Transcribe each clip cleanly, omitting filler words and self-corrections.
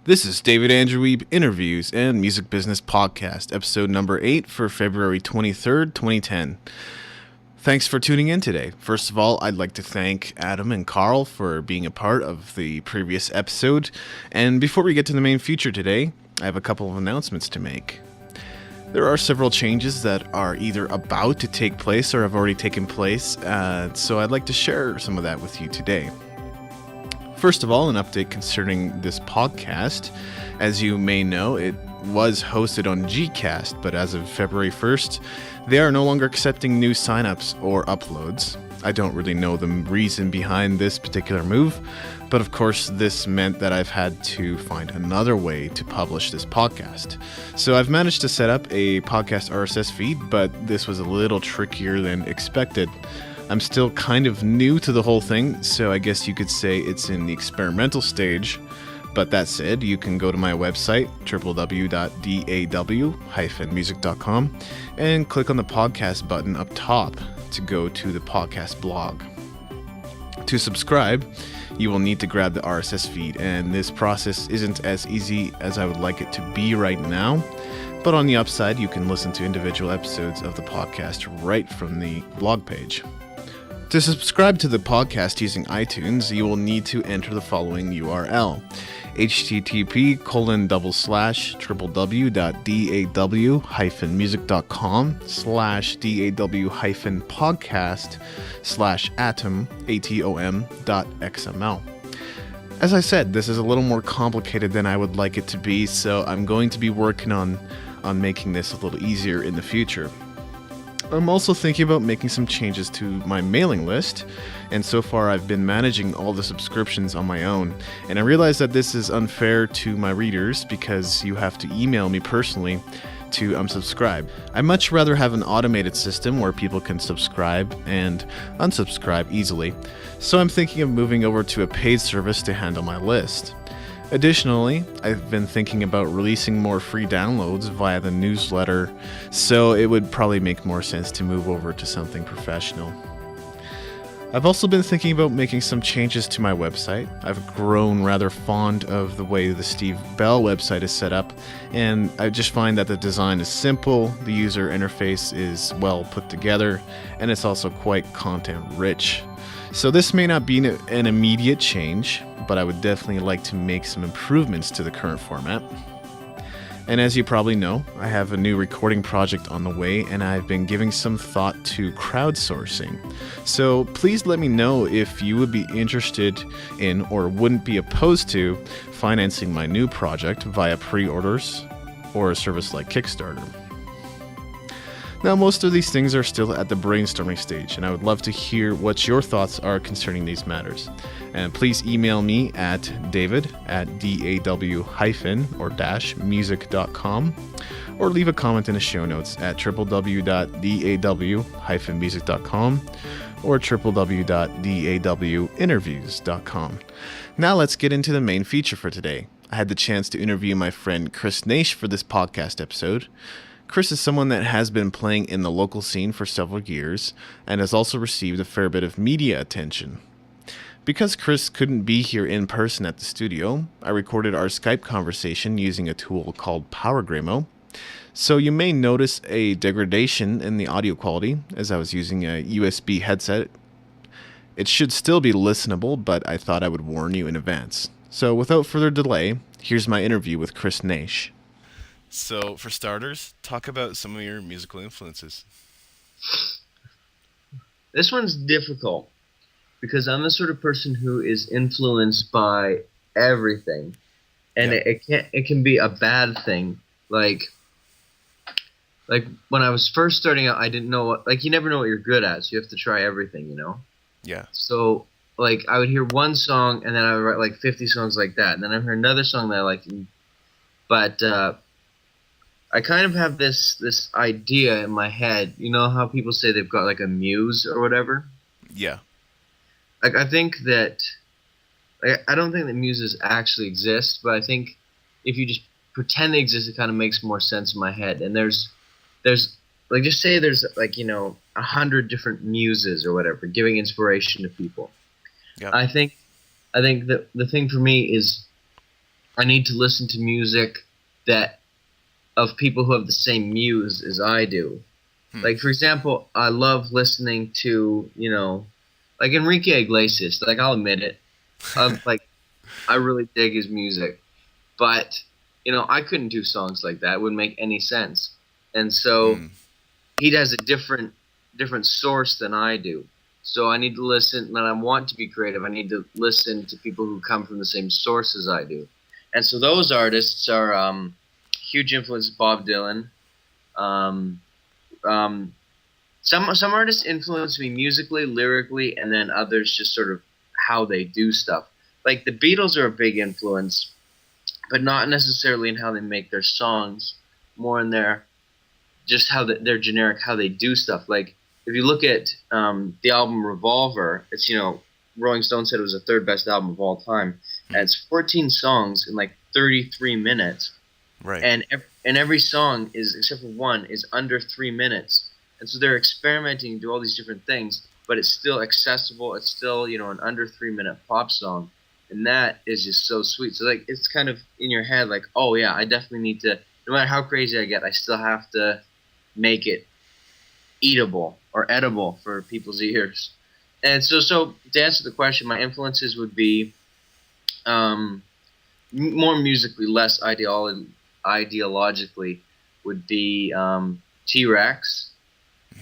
This is David Andrew Wiebe Interviews and Music Business Podcast, episode number 8 for February 23rd, 2010. Thanks for tuning in today. First of all, I'd like to thank Adam and Carl for being a part of the previous episode. And before we get to the main feature today, I have a couple of announcements to make. There are several changes that are either about to take place or have already taken place, so I'd like to share some of that with you today. First of all, an update concerning this podcast. As you may know, it was hosted on Gcast, but as of February 1st, they are no longer accepting new signups or uploads. I don't really know the reason behind this particular move, but of course this meant that I've had to find another way to publish this podcast. So I've managed to set up a podcast RSS feed, but this was a little trickier than expected. I'm still kind of new to the whole thing, so I guess you could say it's in the experimental stage. But that said, you can go to my website, www.daw-music.com, and click on the podcast button up top to go to the podcast blog. To subscribe, you will need to grab the RSS feed, and this process isn't as easy as I would like it to be right now. But on the upside, you can listen to individual episodes of the podcast right from the blog page. To subscribe to the podcast using iTunes, you will need to enter the following URL: http://www.daw-music.com/daw-podcast/atom.xml. As I said, this is a little more complicated than I would like it to be, so I'm going to be working on making this a little easier in the future. I'm also thinking about making some changes to my mailing list, and so far I've been managing all the subscriptions on my own, and I realize that this is unfair to my readers because you have to email me personally to unsubscribe. I'd much rather have an automated system where people can subscribe and unsubscribe easily, so I'm thinking of moving over to a paid service to handle my list. Additionally, I've been thinking about releasing more free downloads via the newsletter, so it would probably make more sense to move over to something professional. I've also been thinking about making some changes to my website. I've grown rather fond of the way the Steve Bell website is set up, and I just find that the design is simple, the user interface is well put together, and it's also quite content rich. So this may not be an immediate change, but I would definitely like to make some improvements to the current format. And as you probably know, I have a new recording project on the way, and I've been giving some thought to crowdsourcing. So please let me know if you would be interested in or wouldn't be opposed to financing my new project via pre-orders or a service like Kickstarter. Now, most of these things are still at the brainstorming stage, and I would love to hear what your thoughts are concerning these matters. And please email me at daw-music.com, or leave a comment in the show notes at www.daw-music.com or www.dawinterviews.com. Now let's get into the main feature for today. I had the chance to interview my friend Chris Naish for this podcast episode. Chris is someone that has been playing in the local scene for several years and has also received a fair bit of media attention. Because Chris couldn't be here in person at the studio, I recorded our Skype conversation using a tool called PowerGramo. So you may notice a degradation in the audio quality as I was using a USB headset. It should still be listenable, but I thought I would warn you in advance. So without further delay, here's my interview with Chris Naish. So, for starters, talk about some of your musical influences. This one's difficult because I'm the sort of person who is influenced by everything, and it can be a bad thing. Like when I was first starting out, I didn't know what, you never know what you're good at, so you have to try everything, you know. Yeah. So I would hear one song, and then I would write 50 songs like that, and then I hear another song that I liked, but I kind of have this idea in my head. You know how people say they've got a muse or whatever? Yeah. I think that I don't think that muses actually exist, but I think if you just pretend they exist, it kind of makes more sense in my head. And there's just say there's 100 different muses or whatever giving inspiration to people. Yeah. I think that the thing for me is I need to listen to music that of people who have the same muse as I do. Like, for example, I love listening to, like Enrique Iglesias. Like, I'll admit it. Like, I really dig his music. But, I couldn't do songs like that. It wouldn't make any sense. And so he has a different source than I do. So I need to listen, when I want to be creative, I need to listen to people who come from the same source as I do. And so those artists are huge influence. Bob Dylan. Some artists influence me musically, lyrically, and then others just sort of how they do stuff. Like the Beatles are a big influence, but not necessarily in how they make their songs, more in their just how they're generic, how they do stuff. Like if you look at the album Revolver, it's Rolling Stone said it was the third best album of all time, and it's 14 songs in like 33 minutes, right? And every song is, except for one, is under 3 minutes, and so they're experimenting to do all these different things, but it's still accessible. It's still an under 3 minute pop song, and that is just so sweet. So like it's kind of in your head, like, oh yeah, I definitely need to. No matter how crazy I get, I still have to make it eatable or edible for people's ears. And so to answer the question, my influences would be more musically, less ideologically, would be T-Rex.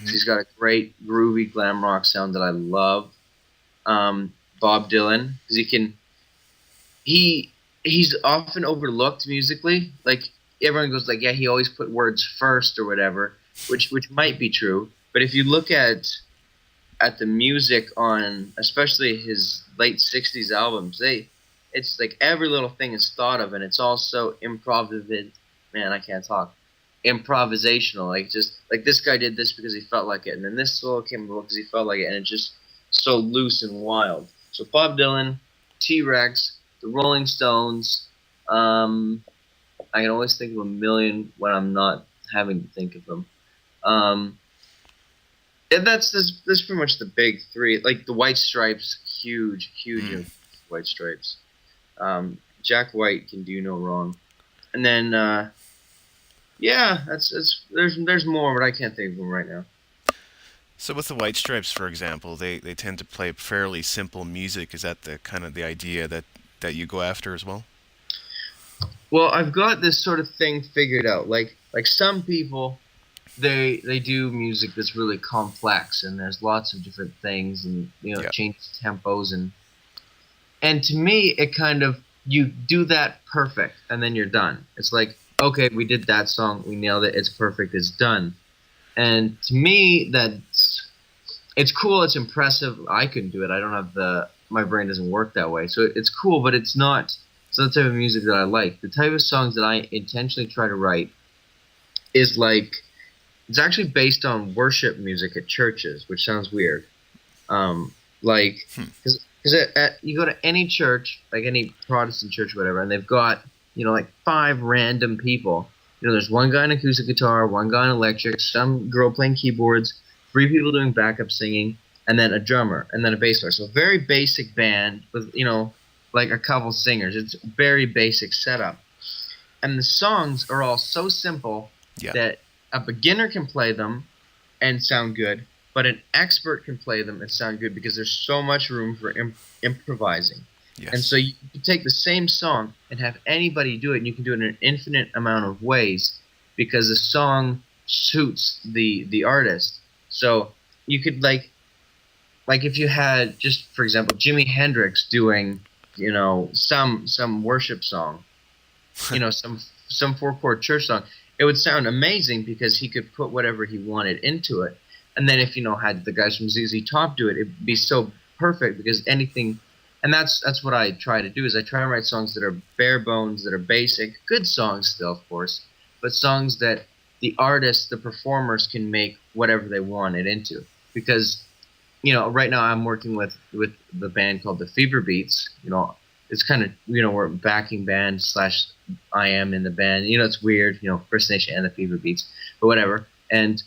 He's got a great groovy glam rock sound that I love. Bob Dylan, because he's often overlooked musically. Like everyone goes like, yeah, he always put words first or whatever, which might be true. But if you look at the music on, especially his late '60s albums, it's like every little thing is thought of, and it's also improvisational. Like just like this guy did this because he felt like it, and then this solo came about because he felt like it, and it's just so loose and wild. So Bob Dylan, T-Rex, the Rolling Stones. I can always think of a million when I'm not having to think of them. And that's pretty much the big three. Like the White Stripes, huge White Stripes. Jack White can do no wrong. And then there's more, but I can't think of them right now. So with the White Stripes, for example, they tend to play fairly simple music. Is that the kind of the idea that you go after as well? Well, I've got this sort of thing figured out. Like some people, they do music that's really complex, and there's lots of different things, and changes tempos, and to me, it kind of, you do that perfect, and then you're done. It's like, okay, we did that song, we nailed it, it's perfect, it's done. And to me, it's cool, it's impressive. I couldn't do it. I don't have my brain doesn't work that way. So it's cool, but it's not the type of music that I like. The type of songs that I intentionally try to write is like, it's actually based on worship music at churches, which sounds weird. Because you go to any church, like any Protestant church or whatever, and they've got, like 5 random people. There's one guy on acoustic guitar, one guy on electric, some girl playing keyboards, 3 people doing backup singing, and then a drummer, and then a bass player. So a very basic band with, like a couple singers. It's a very basic setup. And the songs are all so simple that a beginner can play them and sound good, but an expert can play them and sound good because there's so much room for improvising. Yes. And so you can take the same song and have anybody do it, and you can do it in an infinite amount of ways because the song suits the artist. So you could like if you had, just for example, Jimi Hendrix doing, some worship song, some 4-chord church song, it would sound amazing because he could put whatever he wanted into it. And then if had the guys from ZZ Top do it, it'd be so perfect because anything. And that's what I try to do, is I try to write songs that are bare bones, that are basic, good songs still, of course, but songs that the artists, the performers can make whatever they want it into. Because, right now I'm working with the band called the Fever Beats. It's kind of, we're a backing band / I am in the band. It's weird, Chris Naish and the Fever Beats, but whatever. And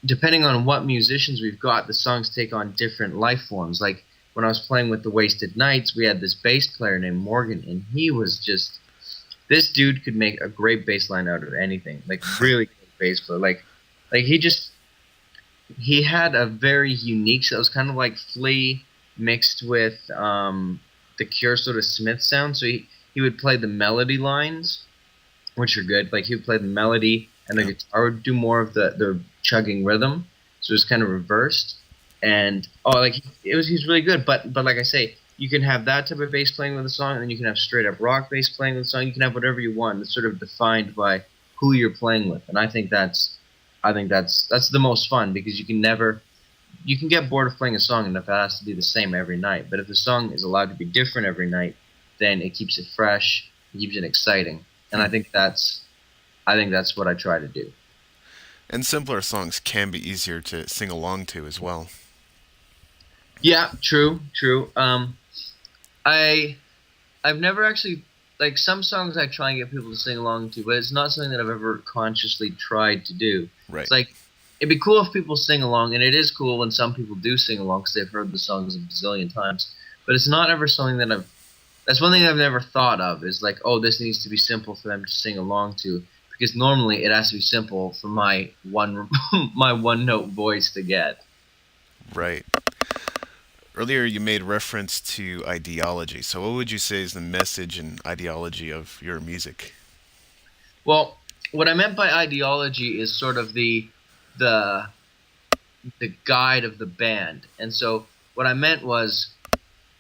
depending on what musicians we've got, the songs take on different life forms. Like when I was playing with the Wasted Knights, we had this bass player named Morgan, and he was just this dude could make a great bass line out of anything. Like really good bass player. Like he had a very unique. So it was kind of like Flea mixed with the Cure sort of Smith sound. So he would play the melody lines, which are good. Like he would play the melody, and the guitar would do more of the chugging rhythm. So it was kind of reversed. And he's really good. But like I say, you can have that type of bass playing with a song, and then you can have straight up rock bass playing with a song. You can have whatever you want. It's sort of defined by who you're playing with, and I think that's the most fun, because you can get bored of playing a song and if it has to be the same every night. But if the song is allowed to be different every night, then it keeps it fresh, it keeps it exciting, and I think that's what I try to do. And simpler songs can be easier to sing along to as well. Yeah, true. I've never actually, like, some songs I try and get people to sing along to, but it's not something that I've ever consciously tried to do. Right. It's like, it'd be cool if people sing along, and it is cool when some people do sing along because they've heard the songs a bazillion times. But it's not ever something that that's one thing I've never thought of, is like, oh, this needs to be simple for them to sing along to, because normally it has to be simple for my one note voice to get. Right. Earlier, you made reference to ideology. So, what would you say is the message and ideology of your music? Well, what I meant by ideology is sort of the guide of the band. And so what I meant was,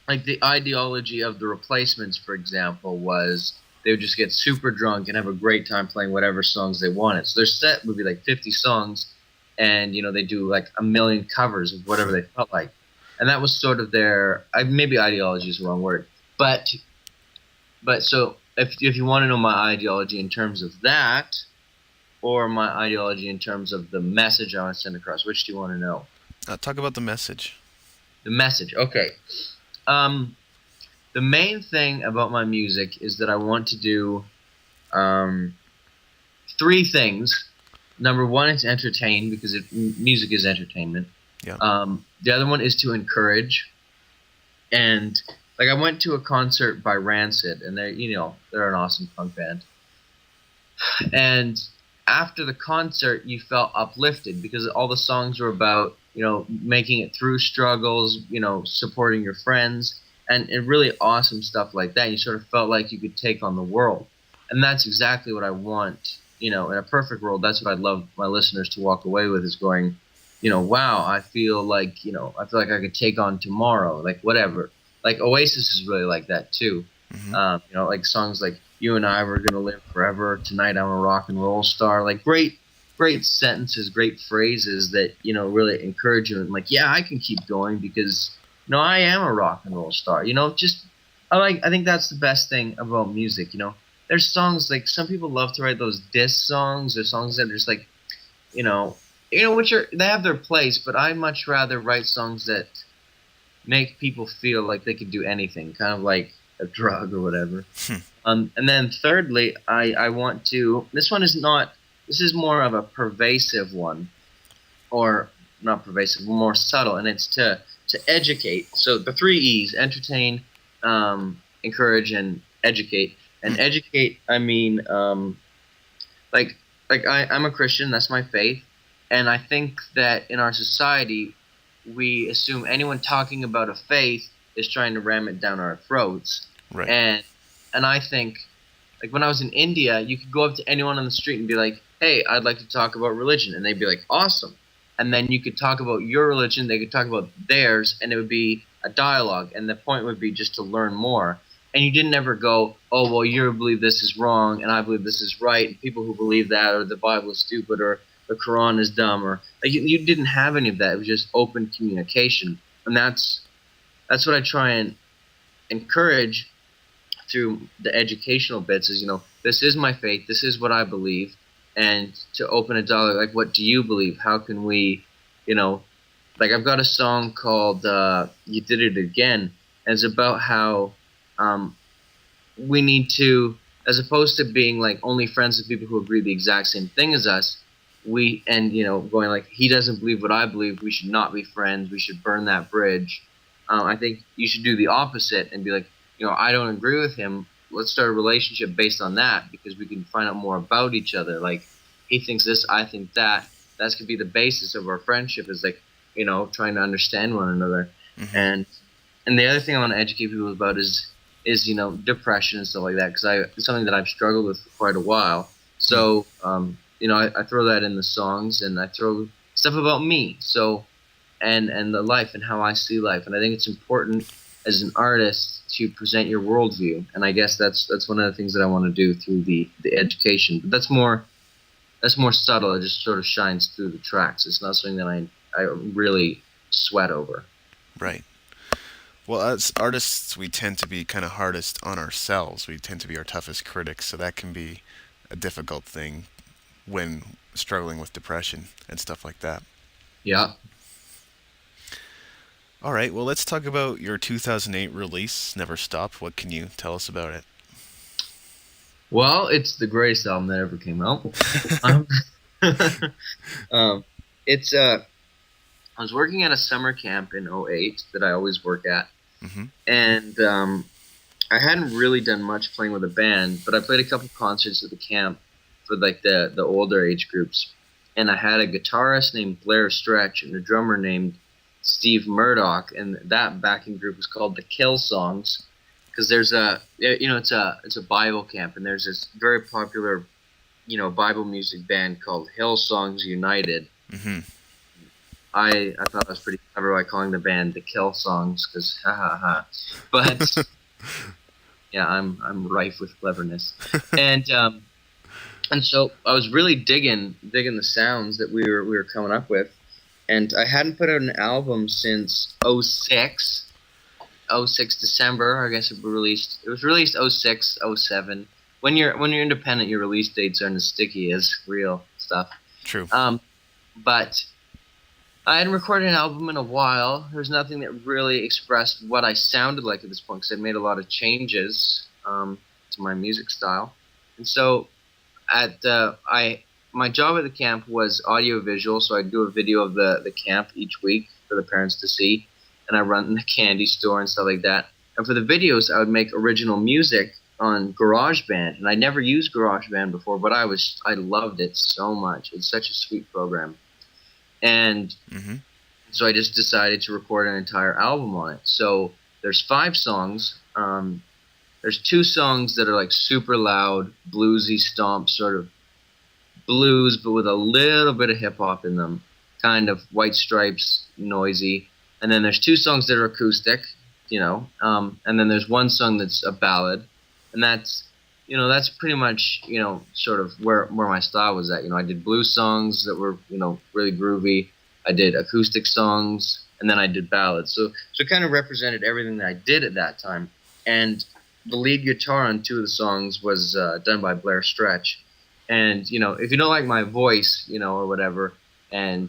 like, the ideology of the Replacements, for example, was they would just get super drunk and have a great time playing whatever songs they wanted. So their set would be like 50 songs, and they do like a million covers of whatever they felt like. And that was sort of their, maybe ideology is the wrong word, but so if you want to know my ideology in terms of that, or my ideology in terms of the message I want to send across, which do you want to know? Talk about the message. The message, okay. The main thing about my music is that I want to do three things. Number one, it's entertain, because music is entertainment. Yeah. The other one is to encourage, and like I went to a concert by Rancid, and they're an awesome punk band. And after the concert, you felt uplifted because all the songs were about making it through struggles, supporting your friends, and really awesome stuff like that. You sort of felt like you could take on the world, and that's exactly what I want. In a perfect world, that's what I'd love my listeners to walk away with, is going, wow, I feel like I could take on tomorrow, like whatever. Like Oasis is really like that too. Mm-hmm. Like songs like "You and I Were Gonna Live Forever," "Tonight I'm a Rock and Roll Star," like great sentences, great phrases that really encourage you, and like, yeah, I can keep going because I am a rock and roll star. I think that's the best thing about music. There's songs like some people love to write those diss songs, or songs that are just like, they have their place, but I much rather write songs that make people feel like they could do anything, kind of like a drug or whatever. And then thirdly, I want to. This is more of a pervasive one, or not pervasive, more subtle, and it's to educate. So the 3 E's: entertain, encourage, and educate. And educate, I mean, like I'm a Christian. That's my faith. And I think that in our society, we assume anyone talking about a faith is trying to ram it down our throats. Right. And I think, like when I was in India, you could go up to anyone on the street and be like, "Hey, I'd like to talk about religion," and they'd be like, "Awesome." And then you could talk about your religion, they could talk about theirs, and it would be a dialogue. And the point would be just to learn more. And you didn't ever go, "Oh, well, you believe this is wrong, and I believe this is right, and people who believe that, or the Bible is stupid, or the Quran is dumb," or like you didn't have any of that. It was just open communication, and that's what I try and encourage through the educational bits. Is this is my faith, this is what I believe, and to open a dialogue. Like, what do you believe? How can we, like I've got a song called "You Did It Again," and it's about how we need to, as opposed to being like only friends with people who agree the exact same thing as us, going like, he doesn't believe what I believe, we should not be friends, we should burn that bridge. I think you should do the opposite and be like, I don't agree with him. Let's start a relationship based on that because we can find out more about each other. Like, he thinks this, I think that. That's could be the basis of our friendship is like, trying to understand one another. Hmm. And the other thing I want to educate people about is depression and stuff like that because it's something that I've struggled with for quite a while. So I throw that in the songs and I throw stuff about me. So and the life and how I see life. And I think it's important as an artist to present your worldview. And I guess that's one of the things that I want to do through the education. But that's more subtle. It just sort of shines through the tracks. It's not something that I really sweat over. Right. Well, as artists, we tend to be kind of hardest on ourselves. We tend to be our toughest critics, so that can be a difficult thing when struggling with depression and stuff like that. Yeah. All right, well, let's talk about your 2008 release, Never Stop. What can you tell us about it? Well, it's the greatest album that ever came out. um, it's I was working at a summer camp in '08 that I always work at, Hmm. and I hadn't really done much playing with a band, but I played a couple concerts at the camp for like the older age groups, and I had a guitarist named Blair Stretch and a drummer named Steve Murdoch, and that backing group was called the Kill Songs because there's it's a Bible camp, and there's this very popular Bible music band called Hillsongs United. Hmm. I thought that was pretty clever by calling the band the Kill Songs because ha ha ha. But yeah, I'm rife with cleverness, and so I was really digging the sounds that we were coming up with, and I hadn't put out an album since '06 December. I guess it was released '06 '07. When you're independent, your release dates aren't as sticky as real stuff. True. But I hadn't recorded an album in a while. There's nothing that really expressed what I sounded like at this point because I'd made a lot of changes to my music style. And so my job at the camp was audio visual, so I'd do a video of the camp each week for the parents to see, and I run the candy store and stuff like that. And for the videos, I would make original music on GarageBand, and I never used GarageBand before, but I loved it so much. It's such a sweet program. And Hmm. so I just decided to record an entire album on it. So there's 5 songs. There's 2 songs that are like super loud, bluesy stomp, sort of blues, but with a little bit of hip hop in them, kind of White Stripes, noisy. And then there's 2 songs that are acoustic, and then there's 1 song that's a ballad, and that's pretty much, sort of where my style was at. I did blues songs that were, really groovy. I did acoustic songs, and then I did ballads. So it kind of represented everything that I did at that time. And the lead guitar on 2 of the songs was done by Blair Stretch. And, if you don't like my voice, or whatever, and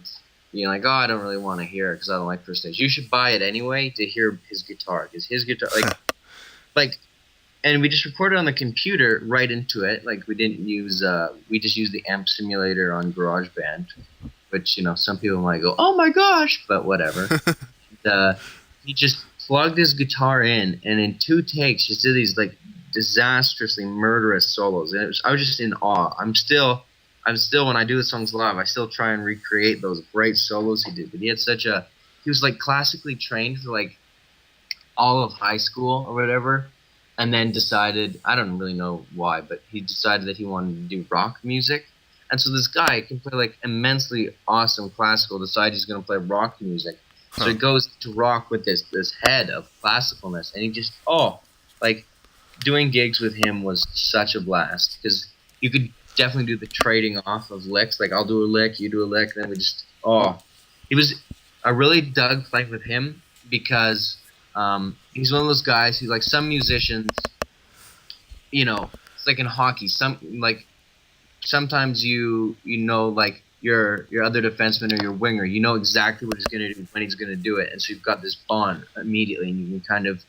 you're like, oh, I don't really want to hear it because I don't like Chris Naish, you should buy it anyway to hear his guitar. Because his guitar, and we just recorded on the computer right into it. Like we didn't use, we just used the amp simulator on GarageBand, which some people might go, "Oh my gosh," but whatever. He just plugged his guitar in, and in 2 takes, just did these like disastrously murderous solos. And I was just in awe. I'm still when I do the songs live, I still try and recreate those great solos he did. But he was like classically trained for like all of high school or whatever. And then decided, I don't really know why, but he decided that he wanted to do rock music. And so this guy can play like immensely awesome classical, decides he's going to play rock music. So he goes to rock with this head of classicalness. And he just, like doing gigs with him was such a blast because you could definitely do the trading off of licks. Like I'll do a lick, you do a lick, and then we just, I really dug playing with him because he's one of those guys who, like some musicians, it's like in hockey. Sometimes like your other defenseman or your winger, you know exactly what he's going to do when he's going to do it, and so you've got this bond immediately, and you can kind of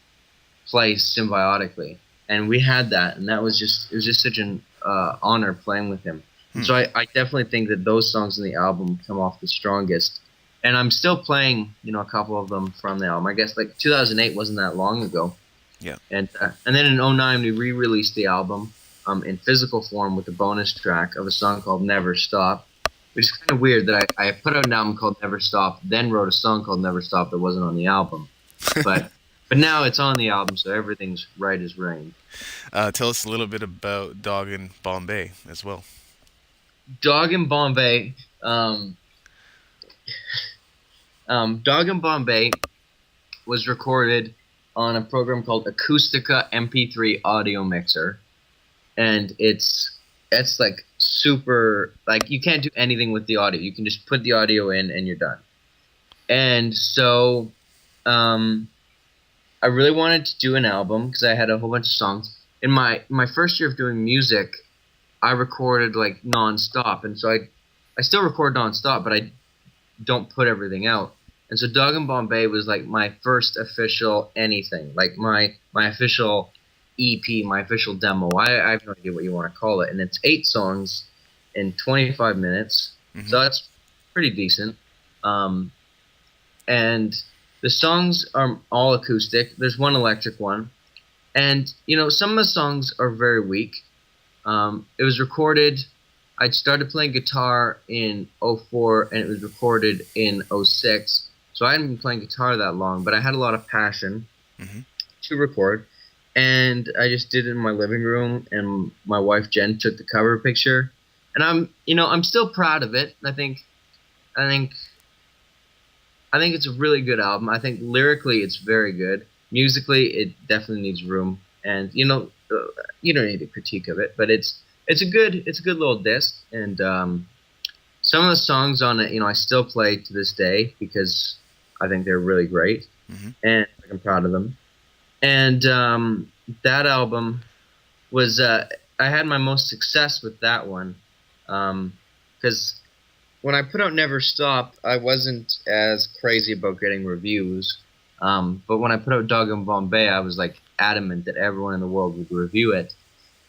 play symbiotically. And we had that, and it was just such an honor playing with him. And so I definitely think that those songs in the album come off the strongest. and I'm still playing, a couple of them from the album. I guess like 2008 wasn't that long ago, Yeah. and then in '09 we re-released the album in physical form with a bonus track of a song called Never Stop, which is kind of weird that I put out an album called Never Stop, then wrote a song called Never Stop that wasn't on the album, but now it's on the album, so everything's right as rain. Tell us a little bit about Dog in Bombay as well. Dog in Bombay. Dog in Bombay was recorded on a program called Acoustica MP3 Audio Mixer, and it's like super, like you can't do anything with the audio. You can just put the audio in and you're done. And so I really wanted to do an album because I had a whole bunch of songs. In my first year of doing music, I recorded like nonstop, and so I still record nonstop, but I don't put everything out. And so Dog in Bombay was like my first official anything, like my official EP, my official demo. I have no idea what you want to call it, and it's 8 songs in 25 minutes, so that's pretty decent. And the songs are all acoustic. There's one electric one, and some of the songs are very weak. It was recorded. I started playing guitar in '04, and it was recorded in '06. So I hadn't been playing guitar that long, but I had a lot of passion to record, and I just did it in my living room. And my wife Jen took the cover picture, and I'm still proud of it. I think it's a really good album. I think lyrically it's very good. Musically, it definitely needs room, and you don't need a critique of it, but it's a good little disc, and some of the songs on it, I still play to this day because I think they're really great, and I'm proud of them. And that album was I had my most success with that one because when I put out Never Stop, I wasn't as crazy about getting reviews, but when I put out Dog in Bombay, I was like adamant that everyone in the world would review it.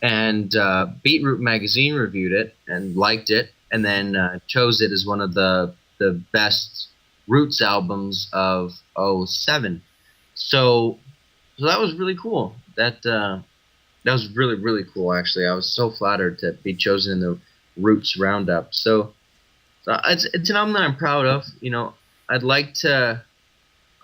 And Beatroot magazine reviewed it and liked it, and then chose it as one of the best Roots albums of '07. So that was really cool. That was really, really cool, actually. I was so flattered to be chosen in the Roots roundup. So it's an album that I'm proud of. I'd like to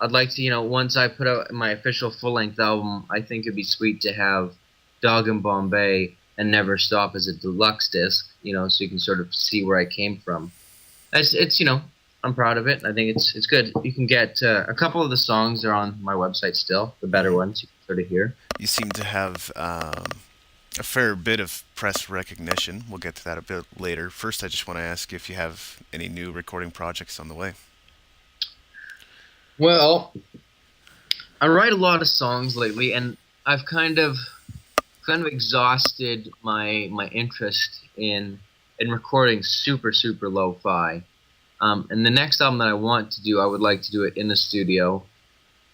once I put out my official full-length album, I think it'd be sweet to have Dog in Bombay and Never Stop as a deluxe disc, so you can sort of see where I came from. It's I'm proud of it. I think it's good. You can get a couple of the songs are on my website still, the better ones you can sort of hear. You seem to have a fair bit of press recognition. We'll get to that a bit later. First, I just want to ask if you have any new recording projects on the way. Well, I write a lot of songs lately, and I've kind of exhausted my interest in recording super lo-fi. And the next album that I want to do, I would like to do it in the studio.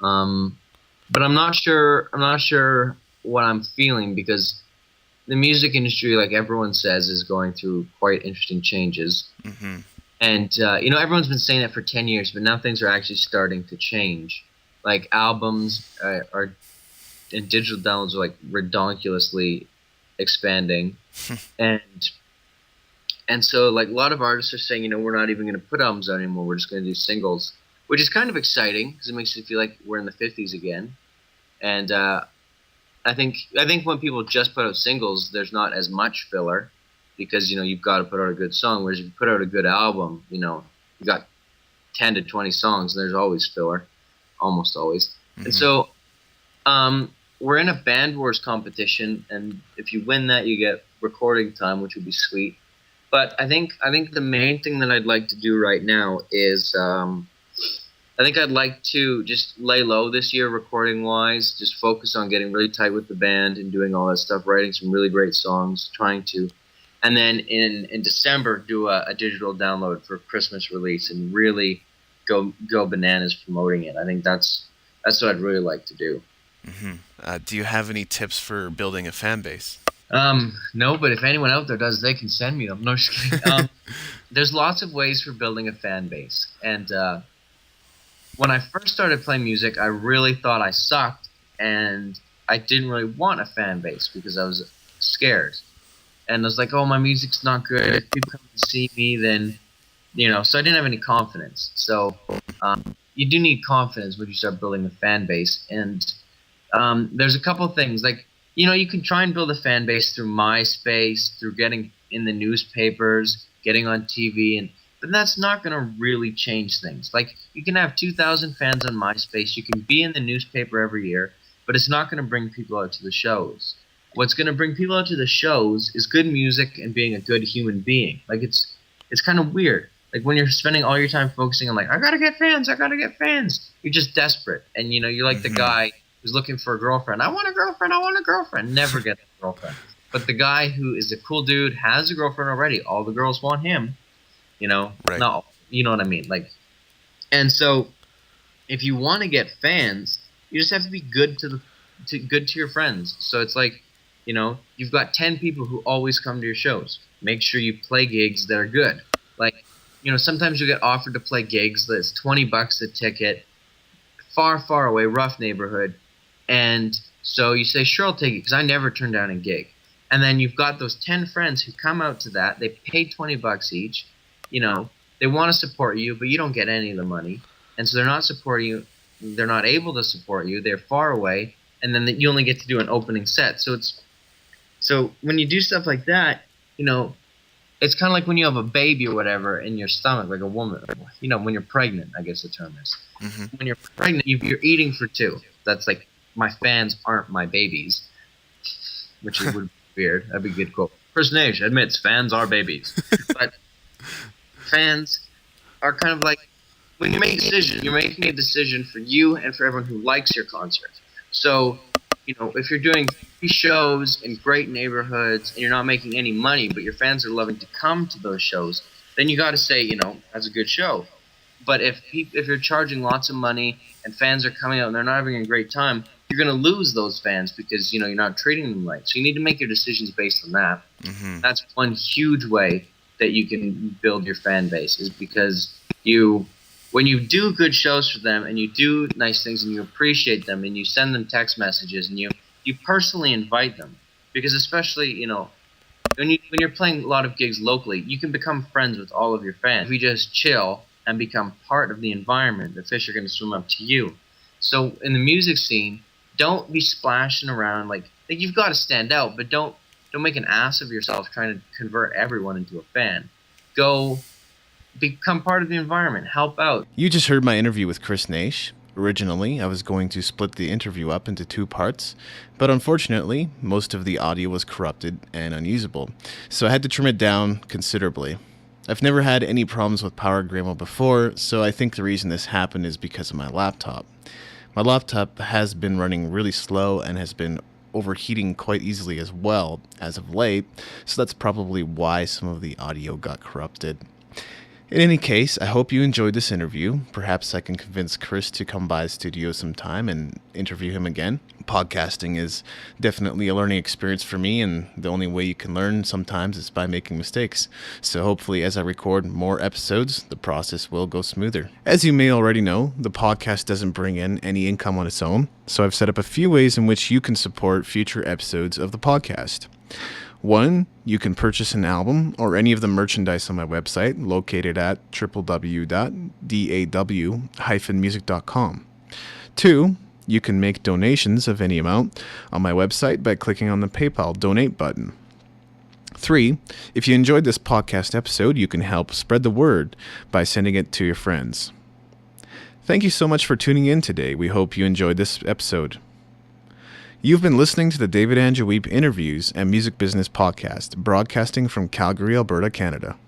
But I'm not sure what I'm feeling, because the music industry, like everyone says, is going through quite interesting changes. And everyone's been saying that for 10 years, but now things are actually starting to change. Like albums are and digital downloads are like redonkulously expanding, and so like a lot of artists are saying, we're not even going to put albums out anymore. We're just going to do singles, which is kind of exciting because it makes you feel like we're in the 50s again. And I think when people just put out singles, there's not as much filler because you've got to put out a good song. Whereas if you put out a good album, you got 10 to 20 songs, and there's always filler, almost always. And so we're in a band wars competition, and if you win that, you get recording time, which would be sweet. But I think the main thing that I'd like to do right now is I think I'd like to just lay low this year recording wise, just focus on getting really tight with the band and doing all that stuff, writing some really great songs, and then in December do a digital download for Christmas release and really go bananas promoting it. I think that's what I'd really like to do. Do you have any tips for building a fan base? No, but if anyone out there does, they can send me them. No, just kidding. There's lots of ways for building a fan base. And when I first started playing music, I really thought I sucked, and I didn't really want a fan base because I was scared. And I was like, oh, my music's not good. If people come to see me, then, so I didn't have any confidence. So you do need confidence when you start building a fan base. And there's a couple things. Like, you can try and build a fan base through MySpace, through getting in the newspapers, getting on TV, but that's not going to really change things. Like, you can have 2,000 fans on MySpace, you can be in the newspaper every year, but it's not going to bring people out to the shows. What's going to bring people out to the shows is good music and being a good human being. Like, it's kind of weird. Like, when you're spending all your time focusing on, like, I got to get fans, you're just desperate. And, you're like the guy who's looking for a girlfriend. I want a girlfriend. Never get a girlfriend. But the guy who is a cool dude has a girlfriend already. All the girls want him. Right. No, you know what I mean? Like, and so if you want to get fans, you just have to be good to your friends. So it's like, you've got 10 people who always come to your shows. Make sure you play gigs that are good. Like, sometimes you get offered to play gigs that's $20 a ticket, far, far away, rough neighborhood. And so you say, sure, I'll take it, because I never turn down a gig. And then you've got those 10 friends who come out to that. They pay $20 each. They want to support you, but you don't get any of the money. And so they're not supporting you. They're not able to support you. They're far away. And then you only get to do an opening set. So when you do stuff like that, it's kind of like when you have a baby or whatever in your stomach, like a woman. When you're pregnant, I guess the term is. Mm-hmm. When you're pregnant, you're eating for two. That's like, my fans aren't my babies, which would be weird. That'd be a good quote. Chris Naish admits fans are babies. But fans are kind of like, when you make a decision, you're making a decision for you and for everyone who likes your concert. So, if you're doing free shows in great neighborhoods and you're not making any money, but your fans are loving to come to those shows, then you got to say, that's a good show. But if you're charging lots of money and fans are coming out and they're not having a great time, you're going to lose those fans because, you're not treating them right. So you need to make your decisions based on that. Mm-hmm. That's one huge way that you can build your fan base, is because when you do good shows for them and you do nice things and you appreciate them and you send them text messages and you personally invite them, because especially, when you're playing a lot of gigs locally, you can become friends with all of your fans. If you just chill and become part of the environment, the fish are going to swim up to you. So in the music scene, don't be splashing around like you've got to stand out, but don't make an ass of yourself trying to convert everyone into a fan. Go become part of the environment. Help out. You just heard my interview with Chris Naish. Originally, I was going to split the interview up into 2 parts, but unfortunately, most of the audio was corrupted and unusable, so I had to trim it down considerably. I've never had any problems with Power Grandma before, so I think the reason this happened is because of my laptop. My laptop has been running really slow and has been overheating quite easily as well as of late, so that's probably why some of the audio got corrupted. In any case, I hope you enjoyed this interview. Perhaps I can convince Chris to come by the studio sometime and interview him again. Podcasting is definitely a learning experience for me, and the only way you can learn sometimes is by making mistakes. So hopefully as I record more episodes, the process will go smoother. As you may already know, the podcast doesn't bring in any income on its own, so I've set up a few ways in which you can support future episodes of the podcast. 1, you can purchase an album or any of the merchandise on my website, located at www.daw-music.com. 2, you can make donations of any amount on my website by clicking on the PayPal donate button. 3, if you enjoyed this podcast episode, you can help spread the word by sending it to your friends. Thank you so much for tuning in today. We hope you enjoyed this episode. You've been listening to the David Andrew Wiebe Interviews and Music Business Podcast, broadcasting from Calgary, Alberta, Canada.